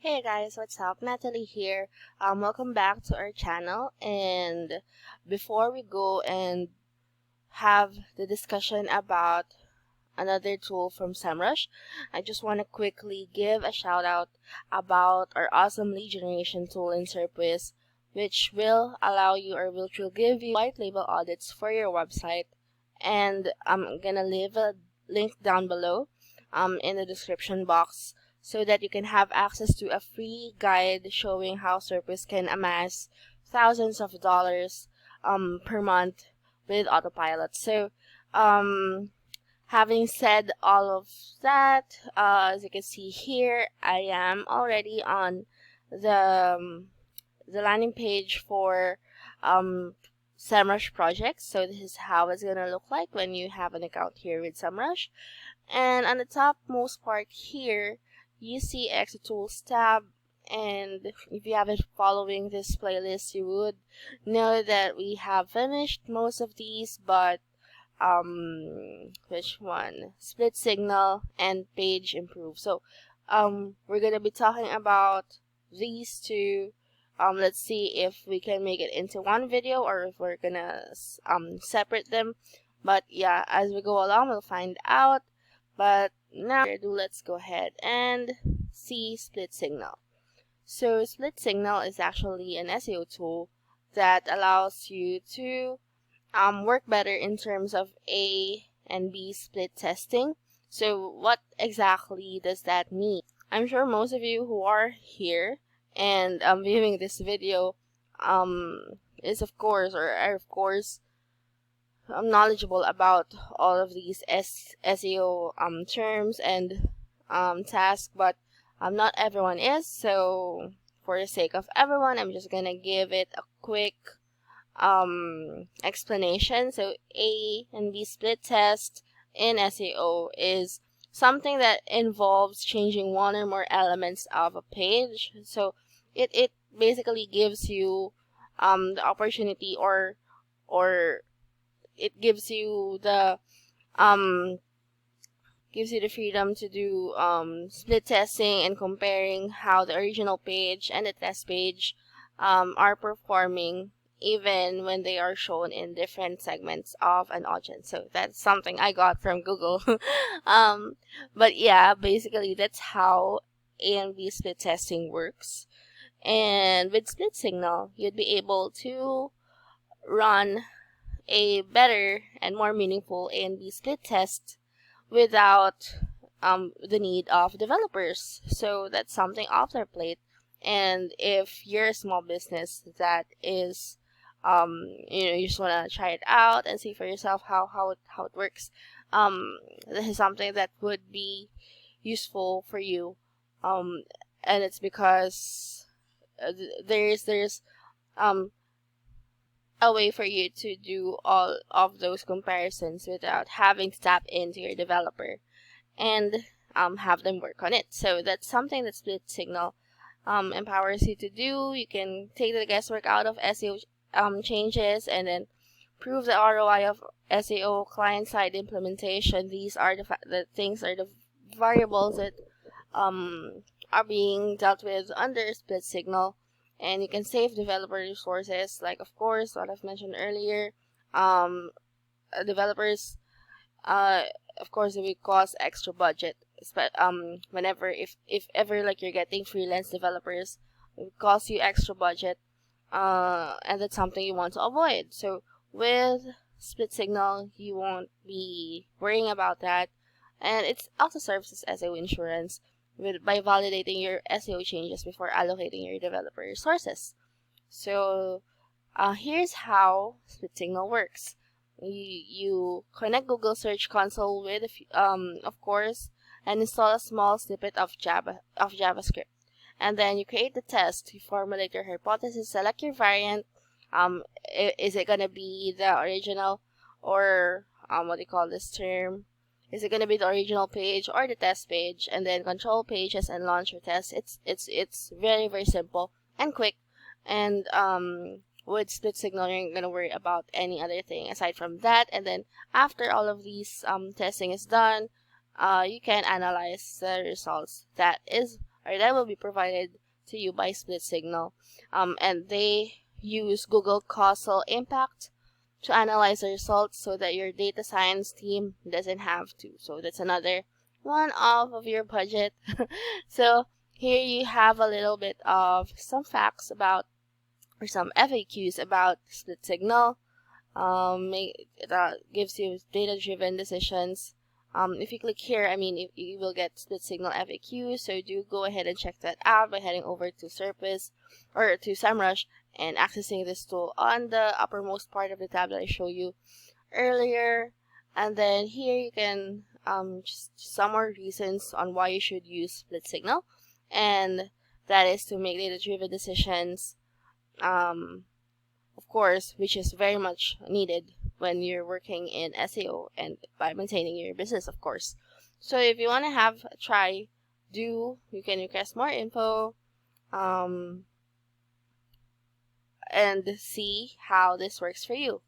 Hey guys, what's up? Natalie here. Welcome back to our channel. And before we go and have the discussion about another tool from SEMRUSH, I just want to quickly give a shout out about our awesome lead generation tool in Serpwizz, which will allow you or which will give you white label audits for your website. And I'm gonna leave a link down below in the description box, so that you can have access to a free guide showing how Serpwizz can amass thousands of dollars per month with autopilot. So having said all of that, as you can see here, I am already on the landing page for SEMrush projects. So this is how it's gonna look like when you have an account here with SEMrush. And on the topmost part here, you see Extra Tools tab, and if you haven't following this playlist, you would know that we have finished most of these, but which one? SplitSignal and Page Improve. So we're gonna be talking about these two. Let's see if we can make it into one video or if we're gonna separate them. But yeah, as we go along, we'll find out. But now, let's go ahead and see SplitSignal. So SplitSignal is actually an SEO tool that allows you to work better in terms of A and B split testing. So what exactly does that mean? I'm sure most of you who are here and viewing this video is of course or are of course knowledgeable about all of these SEO terms and tasks, but not everyone is. So for the sake of everyone, I'm just gonna give it a quick explanation. So A and B split test in SEO is something that involves changing one or more elements of a page. So it basically gives you the opportunity or it gives you the freedom to do split testing and comparing how the original page and the test page are performing, even when they are shown in different segments of an audience. So that's something I got from Google. But yeah, basically that's how A and B split testing works. And with SplitSignal, you'd be able to run a better and more meaningful A and B split test without the need of developers. So that's something off their plate. And if you're a small business that is you just want to try it out and see for yourself how it works, this is something that would be useful for you, and it's because there's a way for you to do all of those comparisons without having to tap into your developer and have them work on it. So that's something that SplitSignal empowers you to do. You can take the guesswork out of SEO changes and then prove the ROI of SEO client-side implementation. These are the variables that are being dealt with under SplitSignal. And you can save developer resources, like of course what I've mentioned earlier. Developers, of course, it will cost extra budget. Whenever if ever like you're getting freelance developers, it will cost you extra budget, and that's something you want to avoid. So with SplitSignal, you won't be worrying about that, and it also serves as SEO insurance by validating your SEO changes before allocating your developer resources. So here's how SplitSignal works. You connect Google Search Console with of course, and install a small snippet of JavaScript. And then you create the test. You formulate your hypothesis, select your variant. Is it gonna be the original, or what do you call this term? Is it going to be the original page or the test page? And then control pages and launch your test. It's very, very simple and quick. And with SplitSignal, you're not going to worry about any other thing aside from that. And then after all of these testing is done, you can analyze the results. That is or that will be provided to you by SplitSignal. And they use Google Causal Impact to analyze the results so that your data science team doesn't have to. So that's another one off of your budget. So here you have a little bit of some facts about, or some FAQs about SplitSignal. It gives you data-driven decisions. If you click here, you will get SplitSignal FAQ, so do go ahead and check that out by heading over to Serpwizz or to SEMRUSH and accessing this tool on the uppermost part of the tab that I showed you earlier. And then here you can just some more reasons on why you should use SplitSignal, and that is to make data-driven decisions, of course, which is very much needed when you're working in SEO and by maintaining your business, of course. So if you want to have a try, you can request more info and see how this works for you.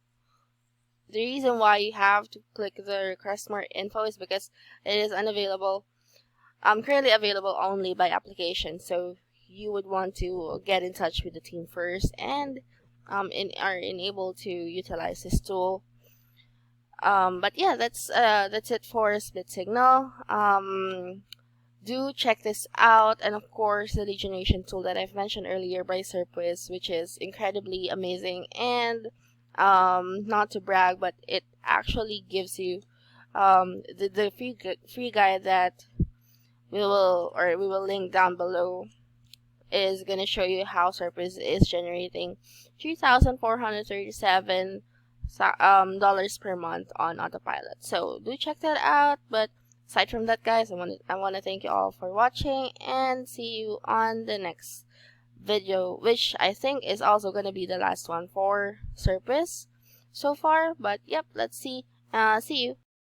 The reason why you have to click the request more info is because it is unavailable, currently available only by application. So you would want to get in touch with the team first and are able to utilize this tool. But yeah, that's it for SplitSignal. Do check this out, and of course the lead generation tool that I've mentioned earlier by Serpwizz, which is incredibly amazing. And not to brag, but it actually gives you the free guide that we will link down below is going to show you how Serpwizz is generating $3,437 dollars per month on autopilot. So do check that out. But aside from that, guys, I want to thank you all for watching, and see you on the next video, which I think is also going to be the last one for Serpwizz so far. But yep, let's see. See you.